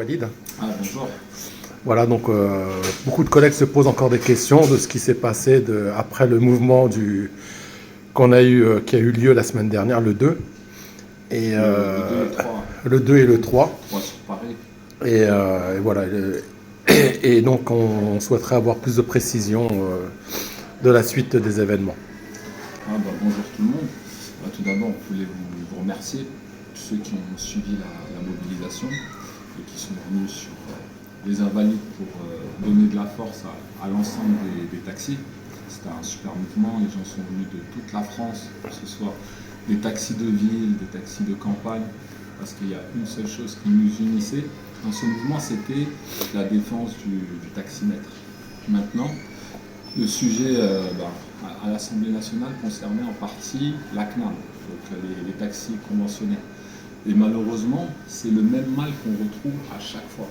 Walid. Ah, bonjour. Voilà, donc beaucoup de collègues se posent encore des questions de ce qui s'est passé après le mouvement qui a eu lieu la semaine dernière, le 2. Et, Le 2 et 3. le 2 et le 3. 3 sur Paris. Et voilà. Et donc on souhaiterait avoir plus de précisions de la suite des événements. Bonjour tout le monde. Tout d'abord, on voulait vous remercier, tous ceux qui ont suivi la mobilisation et qui sont venus sur les Invalides pour donner de la force à l'ensemble des taxis. C'était un super mouvement, les gens sont venus de toute la France, que ce soit des taxis de ville, des taxis de campagne, parce qu'il y a une seule chose qui nous unissait dans ce mouvement, c'était la défense du taximètre. Maintenant, le sujet à l'Assemblée nationale concernait en partie la CNAM, donc les taxis conventionnels. Et malheureusement, c'est le même mal qu'on retrouve à chaque fois.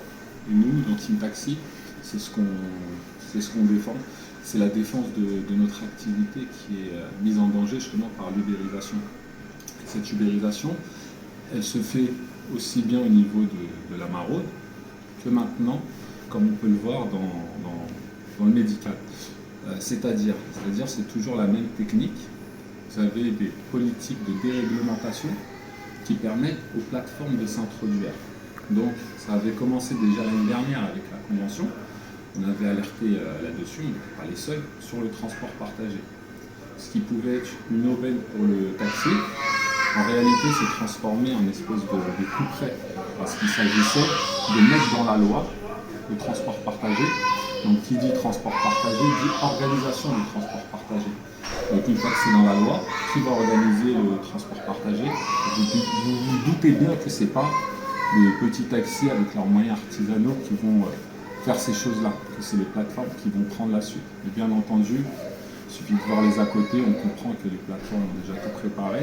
Et nous, dans Team Taxi, c'est ce qu'on défend. C'est la défense de notre activité qui est mise en danger justement par l'ubérisation. Cette ubérisation, elle se fait aussi bien au niveau de la maraude que maintenant, comme on peut le voir dans le médical. C'est-à-dire, c'est toujours la même technique. Vous avez des politiques de déréglementation qui permettent aux plateformes de s'introduire. Donc, ça avait commencé déjà l'année dernière avec la convention. On avait alerté là-dessus, on n'était pas les seuls, sur le transport partagé. Ce qui pouvait être une aubaine pour le taxi, en réalité, s'est transformé en espèce de coup près. Parce qu'il s'agissait de mettre dans la loi le transport partagé. Donc, qui dit transport partagé dit organisation du transport partagé. Donc, une fois que c'est dans la loi, qui va organiser le transport partagé? Vous vous doutez bien que ce n'est pas les petits taxis avec leurs moyens artisanaux qui vont faire ces choses-là, que c'est les plateformes qui vont prendre la suite. Et bien entendu, il suffit de voir les à côté, on comprend que les plateformes ont déjà tout préparé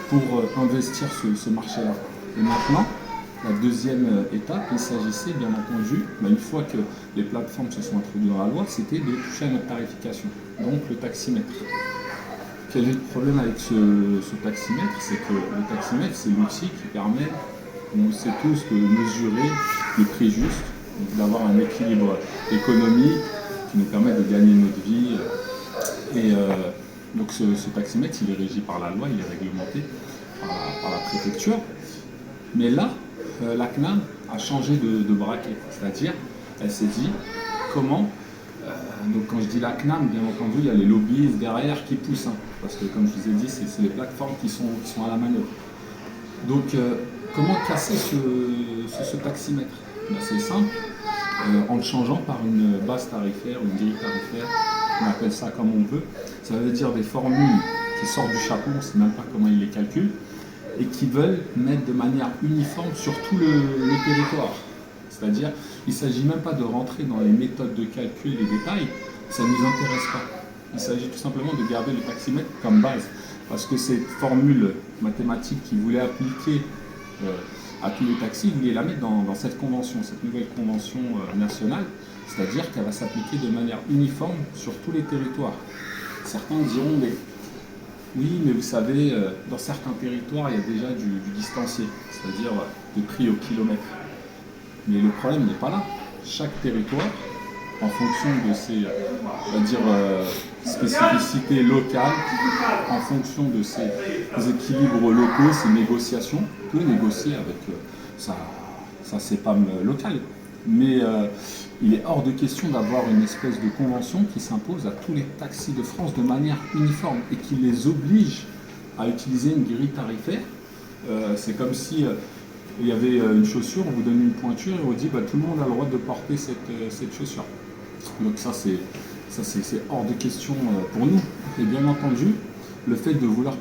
pour investir ce marché-là. Et maintenant, la deuxième étape, il s'agissait bien entendu, une fois que les plateformes se sont introduites dans la loi, c'était de toucher à notre tarification, donc le taximètre. Quel est le problème avec ce taximètre? C'est que le taximètre, c'est l'outil qui permet, on le sait tous, de mesurer le prix juste, d'avoir un équilibre économique qui nous permet de gagner notre vie. Donc ce taximètre, il est régi par la loi, il est réglementé par la préfecture. Mais là, la CNAM a changé de braquet, c'est-à-dire, elle s'est dit comment, donc quand je dis la CNAM, bien entendu, il y a les lobbyistes derrière qui poussent, parce que comme je vous ai dit, c'est les plateformes qui sont à la manœuvre. Donc, comment casser ce taximètre? C'est simple, en le changeant par une base tarifaire, une grille tarifaire, on appelle ça comme on veut. Ça veut dire des formules qui sortent du chapeau, on ne sait même pas comment ils les calculent, et qui veulent mettre de manière uniforme sur tout le territoire. C'est-à-dire, il ne s'agit même pas de rentrer dans les méthodes de calcul, les détails, ça ne nous intéresse pas. Il s'agit tout simplement de garder le taximètre comme base, parce que cette formule mathématique qui voulait appliquer à tous les taxis, ils voulaient la mettre dans cette convention, cette nouvelle convention nationale, c'est-à-dire qu'elle va s'appliquer de manière uniforme sur tous les territoires. Certains diront, mais oui, mais vous savez, dans certains territoires, il y a déjà du distancié, c'est-à-dire des prix au kilomètre. Mais le problème n'est pas là. Chaque territoire, en fonction de ses spécificités locales, en fonction de ses équilibres locaux, ses négociations, peut négocier avec sa CEPAM locale. Mais il est hors de question d'avoir une espèce de convention qui s'impose à tous les taxis de France de manière uniforme et qui les oblige à utiliser une grille tarifaire. C'est comme si il y avait une chaussure, on vous donne une pointure et on vous dit tout le monde a le droit de porter cette chaussure. Donc ça c'est hors de question pour nous. Et bien entendu, le fait de vouloir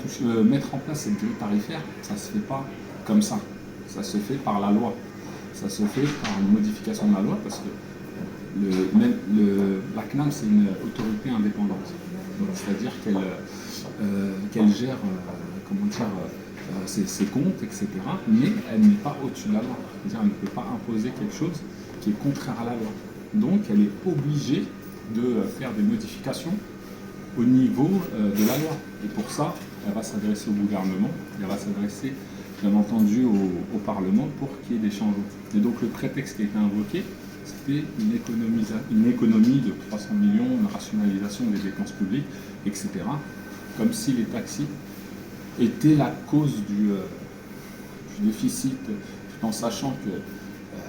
mettre en place cette grille tarifaire, ça ne se fait pas comme ça. Ça se fait par la loi. Ça se fait par une modification de la loi parce que la CNAM, c'est une autorité indépendante. C'est-à-dire qu'elle gère ses comptes, etc. Mais elle n'est pas au-dessus de la loi. C'est-à-dire qu'elle ne peut pas imposer quelque chose qui est contraire à la loi. Donc elle est obligée de faire des modifications au niveau de la loi. Et pour ça, elle va s'adresser au gouvernement, elle va s'adresser bien entendu au Parlement pour qu'il y ait des changements. Et donc le prétexte qui a été invoqué, c'était une économie de 300 millions, une rationalisation des dépenses publiques, etc. Comme si les taxis étaient la cause du déficit, tout en sachant que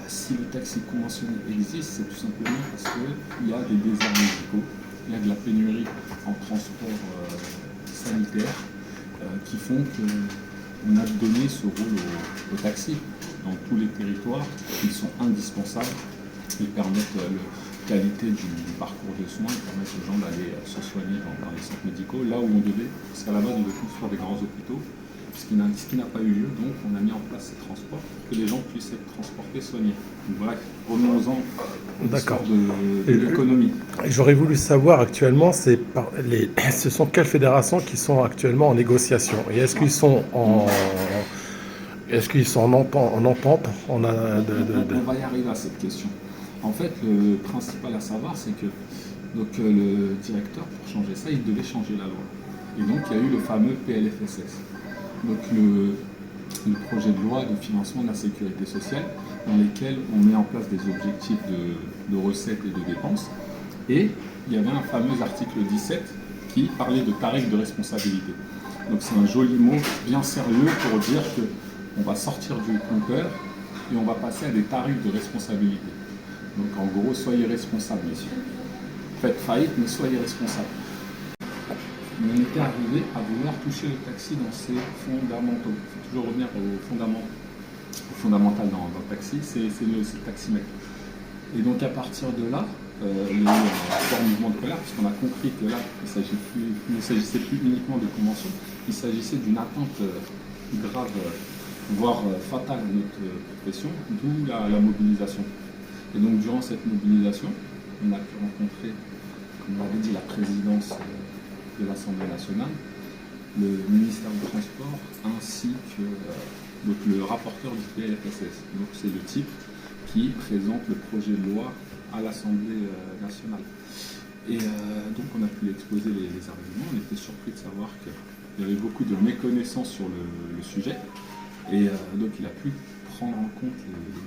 si le taxi conventionné existe, c'est tout simplement parce qu'il y a des déserts médicaux, il y a de la pénurie en transport sanitaire qui font qu'on a donné ce rôle au taxi dans tous les territoires. Ils sont indispensables, ils permettent la qualité du parcours de soins, ils permettent aux gens d'aller se soigner dans les centres médicaux, là où on devait, parce qu'à la base on devait construire des grands hôpitaux, ce qui n'a pas eu lieu, donc on a mis en place ces transports pour que les gens puissent être transportés, soignés. Donc, bref, revenons-en à l'histoire de l'économie. J'aurais voulu savoir actuellement, ce sont quelles fédérations qui sont actuellement en négociation et est-ce qu'ils sont en entente On va y arriver à cette question. En fait, le principal à savoir, c'est que le directeur, pour changer ça, il devait changer la loi. Et donc, il y a eu le fameux PLFSS. Donc le projet de loi de financement de la sécurité sociale, dans lesquels on met en place des objectifs de recettes et de dépenses. Et il y avait un fameux article 17 qui parlait de tarif de responsabilité. Donc c'est un joli mot bien sérieux pour dire qu'on va sortir du compteur et on va passer à des tarifs de responsabilité. Donc en gros, soyez responsables, messieurs. Faites faillite, mais soyez responsables. On était arrivé à vouloir toucher le taxi dans ses fondamentaux. Il faut toujours revenir au fondamental dans le taxi, c'est le taximètre. Et donc à partir de là, il y a eu un fort mouvement de colère, puisqu'on a compris que là, il ne s'agissait plus uniquement de convention, il s'agissait d'une atteinte grave, voire fatale à notre profession, d'où la mobilisation. Et donc durant cette mobilisation, on a pu rencontrer, comme on l'avait dit, la présidence de l'Assemblée nationale, le ministère du Transport, ainsi que le rapporteur du PLFSS. Donc c'est le type qui présente le projet de loi à l'Assemblée nationale. Et donc on a pu exposer les arguments. On était surpris de savoir qu'il y avait beaucoup de méconnaissances sur le sujet. Et donc il a pu prendre en compte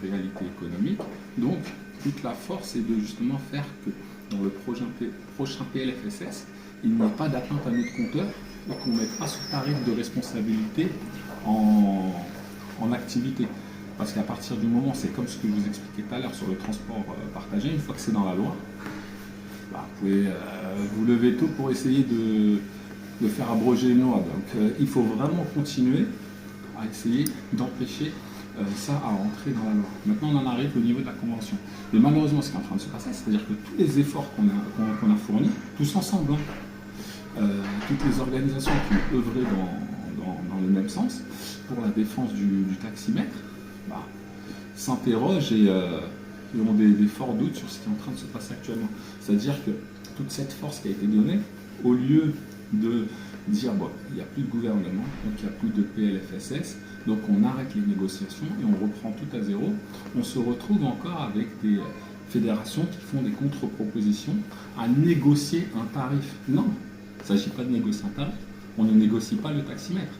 les réalités économiques. Donc toute la force est de justement faire que dans le prochain PLFSS, il n'y a pas d'atteinte à notre compteur et qu'on ne mette pas ce tarif de responsabilité en activité. Parce qu'à partir du moment, c'est comme ce que je vous expliquais tout à l'heure sur le transport partagé, une fois que c'est dans la loi, vous pouvez vous lever tôt pour essayer de faire abroger une loi. Donc il faut vraiment continuer à essayer d'empêcher ça à entrer dans la loi. Maintenant, on en arrive au niveau de la convention. Mais malheureusement, ce qui est en train de se passer, c'est-à-dire que tous les efforts qu'on a fournis, tous ensemble, toutes les organisations qui ont œuvré dans le même sens pour la défense du taximètre, s'interrogent et ont des forts doutes sur ce qui est en train de se passer actuellement. C'est-à-dire que toute cette force qui a été donnée, au lieu de dire il n'y a plus de gouvernement, donc il n'y a plus de PLFSS, donc on arrête les négociations et on reprend tout à zéro, on se retrouve encore avec des fédérations qui font des contre-propositions à négocier un tarif. Non, il ne s'agit pas de négocier un tarif, on ne négocie pas le taximètre.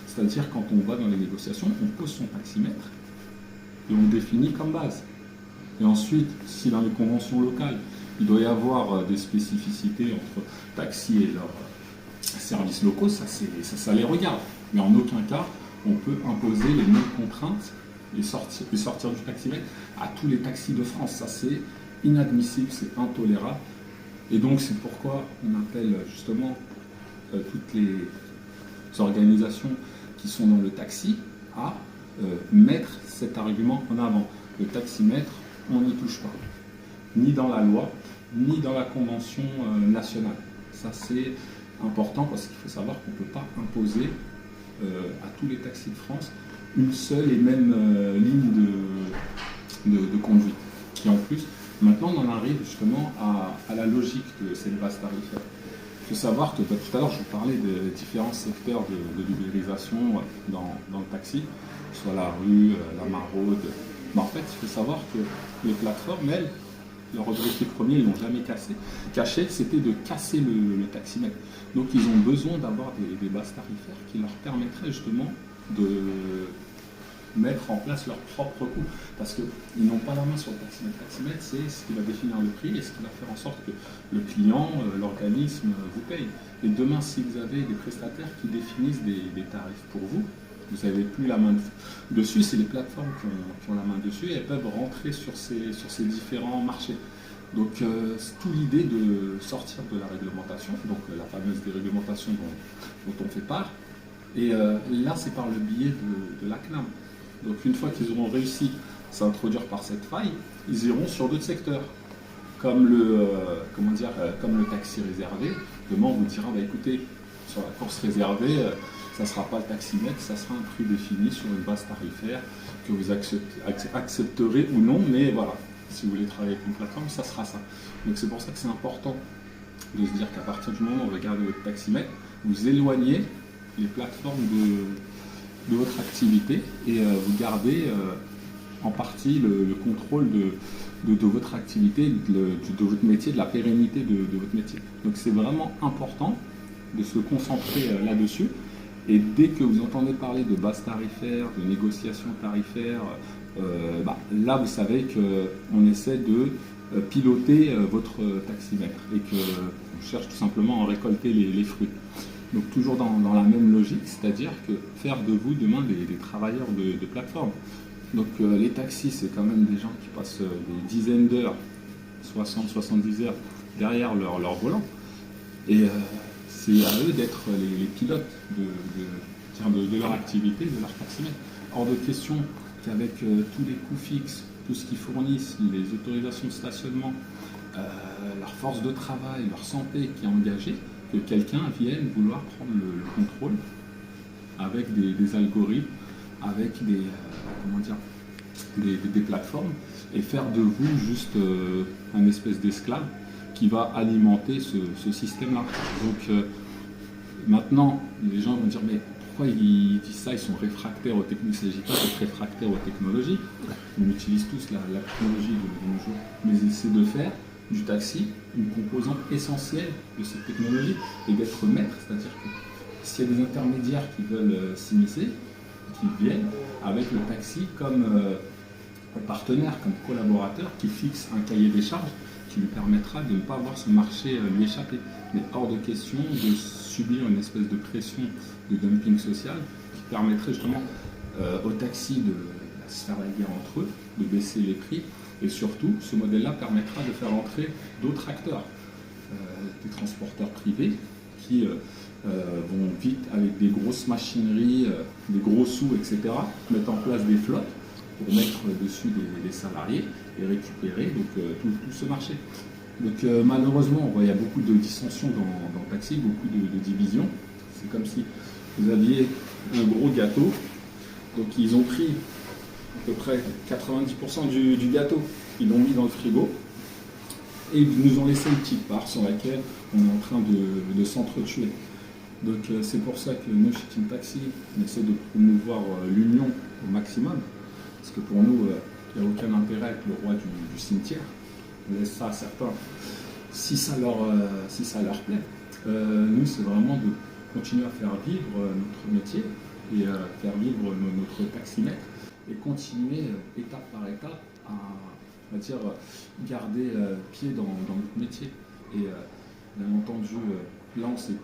C'est-à-dire quand on va dans les négociations, on pose son taximètre et on définit comme base. Et ensuite, si dans les conventions locales, il doit y avoir des spécificités entre taxis et leurs services locaux, ça les regarde. Mais en aucun cas, on peut imposer les mêmes contraintes et sortir du taximètre à tous les taxis de France. Ça, c'est inadmissible, c'est intolérable. Et donc, c'est pourquoi on appelle justement toutes les organisations qui sont dans le taxi à mettre cet argument en avant. Le taximètre, on n'y touche pas. Ni dans la loi, ni dans la convention nationale. Ça, c'est important parce qu'il faut savoir qu'on ne peut pas imposer à tous les taxis de France une seule et même ligne de conduite. Et en plus, maintenant, on en arrive justement à la logique de cette base tarifaire. Il faut savoir que tout à l'heure, je vous parlais des différents secteurs de l'ubérisation dans le taxi, soit la rue, la maraude. Mais en fait, il faut savoir que les plateformes, elles, leur objectif premier, ils ne l'ont jamais caché, c'était de casser le taximètre. Donc ils ont besoin d'avoir des bases tarifaires qui leur permettraient justement mettre en place leur propre coût. Parce qu'ils n'ont pas la main sur le taximètre. Le taximètre, c'est ce qui va définir le prix et ce qui va faire en sorte que le client, l'organisme vous paye. Et demain, si vous avez des prestataires qui définissent des tarifs pour vous, vous n'avez plus la main dessus, c'est les plateformes qui ont la main dessus et elles peuvent rentrer sur ces différents marchés. Donc c'est tout l'idée de sortir de la réglementation, donc la fameuse déréglementation dont on fait part. Et là, c'est par le biais de la CNAM. Donc une fois qu'ils auront réussi à s'introduire par cette faille, ils iront sur d'autres secteurs, comme comme le taxi réservé. Demain, on vous dira, bah, écoutez, sur la course réservée, ça ne sera pas le taximètre, ça sera un prix défini sur une base tarifaire que vous accepterez ou non, mais voilà, si vous voulez travailler avec une plateforme, ça sera ça. Donc c'est pour ça que c'est important de se dire qu'à partir du moment où vous regardez votre taximètre, vous éloignez les plateformes de votre activité et vous gardez en partie le contrôle de votre activité, de votre métier, de la pérennité de votre métier. Donc c'est vraiment important de se concentrer là-dessus. Et dès que vous entendez parler de base tarifaire, de négociation tarifaire, là vous savez qu'on essaie de piloter votre taximètre et qu'on cherche tout simplement à récolter les fruits. Donc toujours dans la même logique, c'est-à-dire que faire de vous demain des travailleurs de plateforme. Donc les taxis, c'est quand même des gens qui passent des dizaines d'heures, 60-70 heures derrière leur volant. Et c'est à eux d'être les pilotes de leur activité, de leur taximètre. Hors de question qu'avec tous les coûts fixes, tout ce qu'ils fournissent, les autorisations de stationnement, leur force de travail, leur santé qui est engagée, que quelqu'un vienne vouloir prendre le contrôle avec des algorithmes, avec des plateformes, et faire de vous juste un espèce d'esclave qui va alimenter ce système-là. Donc maintenant, les gens vont dire, mais pourquoi ils disent ça? Ils sont réfractaires aux technologies. Il ne s'agit pas d'être réfractaire aux technologies. On utilise tous la technologie de nos jours. Mais c'est de faire du taxi une composante essentielle de cette technologie et d'être maître. C'est-à-dire que s'il y a des intermédiaires qui veulent s'immiscer, qui viennent avec le taxi comme partenaire, comme collaborateur, qui fixe un cahier des charges qui lui permettra de ne pas voir ce marché lui échapper. Mais hors de question de subir une espèce de pression de dumping social qui permettrait justement aux taxis de se faire la guerre entre eux, de baisser les prix, et surtout ce modèle-là permettra de faire entrer d'autres acteurs, des transporteurs privés qui vont vite avec des grosses machineries, des gros sous, etc., mettre en place des flottes pour mettre dessus des salariés et récupérer tout ce marché. Donc malheureusement, il y a beaucoup de dissensions dans le taxi, beaucoup de divisions. C'est comme si vous aviez un gros gâteau, donc ils ont pris à peu près 90% du gâteau, ils l'ont mis dans le frigo, et ils nous ont laissé une petite part sur laquelle on est en train de s'entretuer. Donc c'est pour ça que nous, chez Team Taxi, on essaie de promouvoir l'union au maximum, parce que pour nous, il n'y a aucun intérêt avec le roi du cimetière. On laisse ça à certains si ça leur plaît. Nous, c'est vraiment de continuer à faire vivre notre métier et faire vivre notre taximètre et continuer étape par étape à, on va dire, garder pied dans notre métier. Et bien entendu, là, si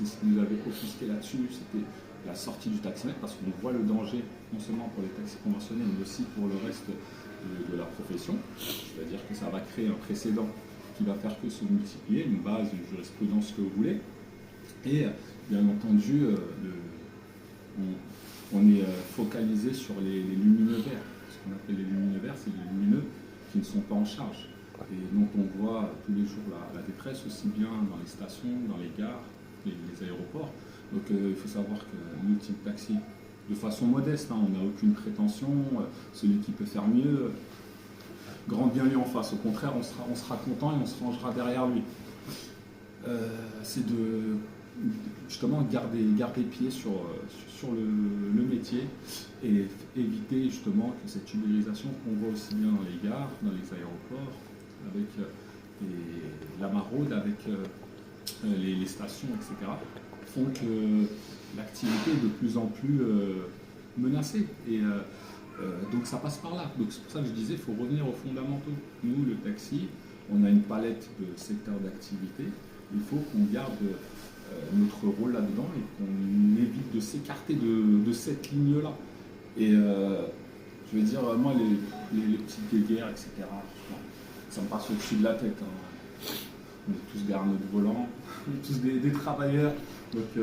ce qui nous avait offusqué là-dessus, c'était la sortie du taximètre, parce qu'on voit le danger, non seulement pour les taxis conventionnels, mais aussi pour le reste de la profession. C'est-à-dire que ça va créer un précédent qui va faire que se multiplier, une base, une jurisprudence que vous voulez. Et bien entendu, on est focalisé sur les lumineux verts. Ce qu'on appelle les lumineux verts, c'est les lumineux qui ne sont pas en charge. Et donc on voit tous les jours la détresse, aussi bien dans les stations, dans les gares, les aéroports. Donc il faut savoir que nous, Team Taxi, de façon modeste, on n'a aucune prétention, celui qui peut faire mieux, grand bien lui en face. Au contraire, on sera content et on se rangera derrière lui. C'est de justement garder pied sur le métier et éviter justement que cette ubérisation qu'on voit aussi bien dans les gares, dans les aéroports, avec la maraude, avec les stations, etc., font que l'activité est de plus en plus menacée. Et Donc ça passe par là. Donc c'est pour ça que je disais, il faut revenir aux fondamentaux. Nous, le taxi, on a une palette de secteurs d'activité. Il faut qu'on garde notre rôle là-dedans et qu'on évite de s'écarter de cette ligne-là. Et je veux dire, moi, les petites guerres, etc., ça me passe au-dessus de la tête. Hein. On est tous derrière notre volant, on est tous des travailleurs. Donc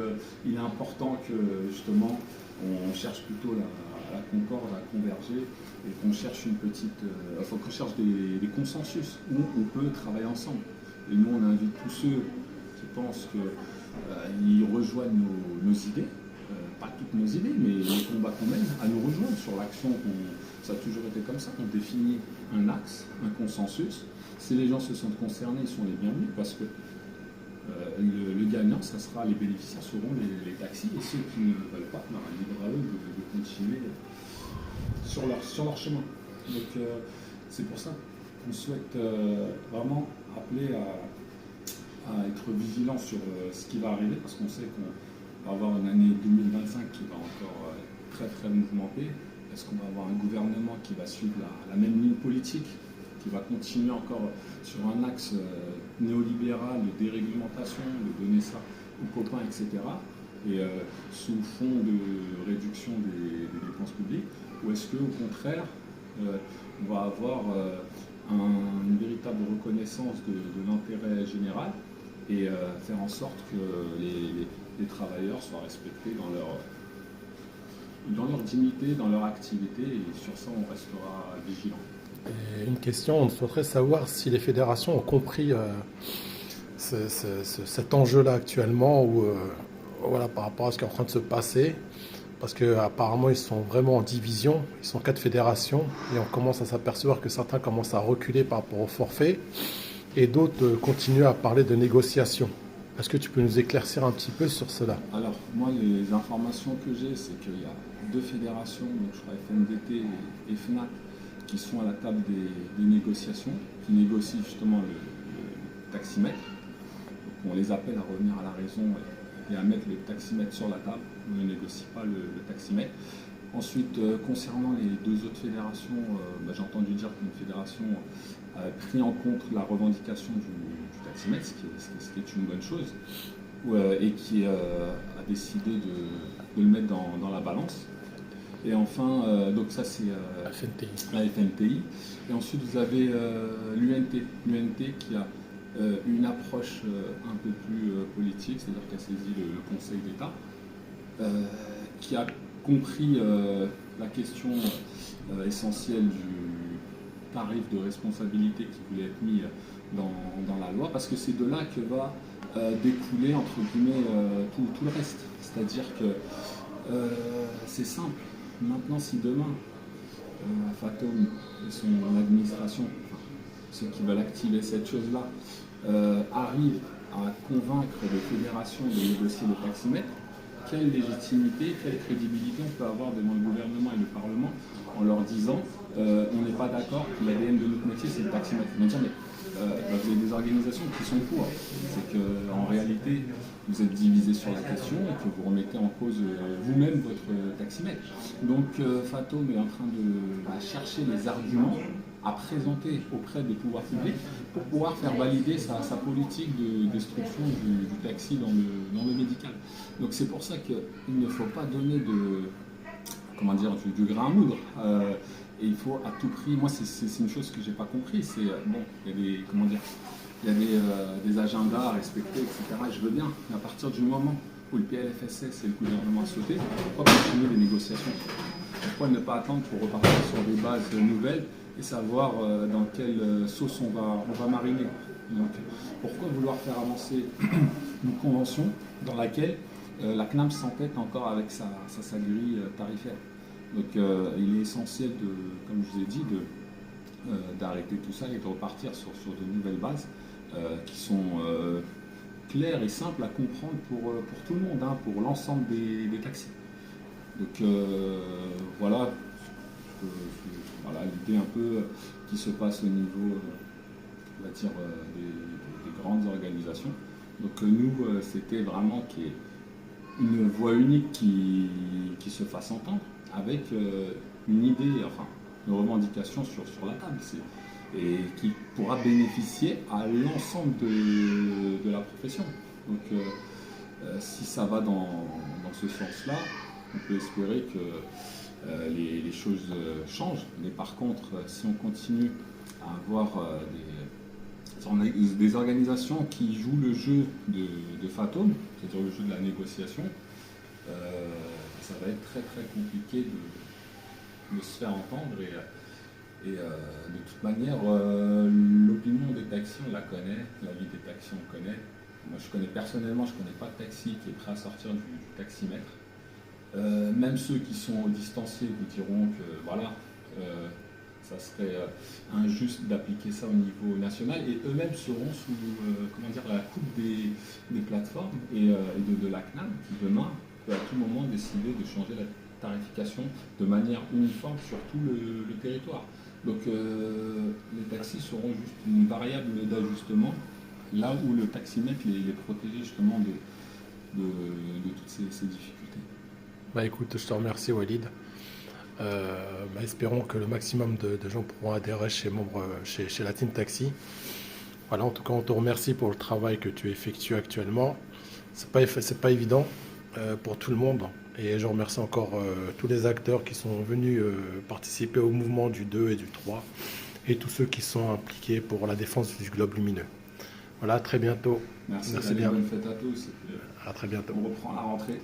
il est important que justement on cherche plutôt la concorde, à converger et qu'on cherche une petite. Faut qu'on cherche des consensus où on peut travailler ensemble. Et nous on invite tous ceux qui pensent qu'ils rejoignent nos idées, pas toutes nos idées, mais les combats qu'on mène, à nous rejoindre sur l'action. Ça a toujours été comme ça, on définit un axe, un consensus. Si les gens se sentent concernés, ils sont les bienvenus parce que le gagnant, ça sera les bénéficiaires seront les taxis et ceux qui ne veulent pas, libre à eux de continuer sur leur chemin. Donc c'est pour ça qu'on souhaite vraiment appeler à être vigilant sur ce qui va arriver parce qu'on sait qu'on va avoir une année 2025 qui va encore très très mouvementée. Est-ce qu'on va avoir un gouvernement qui va suivre la même ligne politique, qui va continuer encore sur un axe néolibéral de déréglementation, de donner ça aux copains, etc. Et sous fond de réduction des dépenses publiques, ou est-ce qu'au contraire, on va avoir une véritable reconnaissance de l'intérêt général et faire en sorte que les travailleurs soient respectés dans leur dignité, dans leur activité, et sur ça on restera vigilant. Et une question, on souhaiterait savoir si les fédérations ont compris cet enjeu-là actuellement, ou voilà, par rapport à ce qui est en train de se passer, parce qu'apparemment ils sont vraiment en division, ils sont 4 fédérations, et on commence à s'apercevoir que certains commencent à reculer par rapport au forfait, et d'autres continuent à parler de négociations. Est-ce que tu peux nous éclaircir un petit peu sur cela? Alors, moi, les informations que j'ai, c'est qu'il y a 2 fédérations, donc je crois FNDT et FNAC, qui sont à la table des négociations, qui négocient justement le taximètre. Donc on les appelle à revenir à la raison et à mettre le taximètre sur la table. On ne négocie pas le taximètre. Ensuite, concernant les 2 autres fédérations, j'ai entendu dire qu'une fédération a pris en compte la revendication du taximètre, ce qui est une bonne chose, et qui a décidé de le mettre dans la balance. Et enfin, donc ça c'est la FNTI. Et ensuite vous avez l'UNT qui a une approche un peu plus politique, c'est-à-dire qui a saisi le Conseil d'État, qui a compris la question essentielle du tarif de responsabilité qui voulait être mis dans la loi, parce que c'est de là que va découler entre guillemets tout le reste. C'est-à-dire que c'est simple. Maintenant, si demain, Fatom et son administration, ceux qui veulent activer cette chose-là, arrivent à convaincre les fédérations de négocier le taximètre, quelle légitimité, quelle crédibilité on peut avoir devant le gouvernement et le Parlement en leur disant on n'est pas d'accord, l'ADN de notre métier c'est le taximètre. Ils vont dire mais vous avez des organisations qui sont pour. C'est qu'en réalité vous êtes divisés sur la question et que vous remettez en cause vous-même votre taximètre. Donc Fatom est en train de chercher les arguments à présenter auprès des pouvoirs publics pour pouvoir faire valider sa politique de destruction du taxi dans le médical. Donc c'est pour ça qu'il ne faut pas donner du grain à moudre. Et il faut à tout prix, moi c'est une chose que j'ai pas compris, c'est bon, il y a des agendas à respecter, etc. Et je veux bien, mais à partir du moment où le PLFSS et le gouvernement a sauté, pourquoi continuer les négociations? Pourquoi ne pas attendre pour repartir sur des bases nouvelles et savoir dans quelle sauce on va mariner? Donc, pourquoi vouloir faire avancer une convention dans laquelle la CNAM s'entête encore avec sa grille tarifaire? Donc il est essentiel, comme je vous ai dit, d'arrêter tout ça et de repartir sur de nouvelles bases qui sont claires et simples à comprendre pour tout le monde, pour l'ensemble des taxis. Donc voilà l'idée un peu qui se passe au niveau on va dire, des grandes organisations. Donc nous, c'était vraiment qu'il y ait une voie unique qui qui se fasse entendre avec une idée, enfin une revendication sur la table, et qui pourra bénéficier à l'ensemble de la profession. Donc si ça va dans ce sens-là, on peut espérer que les choses changent. Mais par contre, si on continue à avoir des organisations qui jouent le jeu de Fatome, c'est-à-dire le jeu de la négociation, ça va être très très compliqué de se faire entendre. Et de toute manière, l'opinion des taxis, on la connaît, la vie des taxis, on connaît. Moi, personnellement, je ne connais pas de taxi qui est prêt à sortir du taximètre. Même ceux qui sont distanciés vous diront que voilà, ça serait injuste d'appliquer ça au niveau national, et eux-mêmes seront sous la coupe des plateformes et de la CNAM, qui demain peut à tout moment décider de changer la tarification de manière uniforme sur tout le territoire. Donc les taxis seront juste une variable d'ajustement, là où le taximètre les protégeait justement de toutes ces difficultés. Bah écoute, je te remercie Walid. Espérons que le maximum de gens pourront adhérer chez la Team Taxi. Voilà, en tout cas, on te remercie pour le travail que tu effectues actuellement. C'est pas évident pour tout le monde. Et je remercie encore tous les acteurs qui sont venus participer au mouvement du 2 et du 3, et tous ceux qui sont impliqués pour la défense du globe lumineux. Voilà, à très bientôt. Merci bien. Bonne fête à tous. À très bientôt. On reprend la rentrée.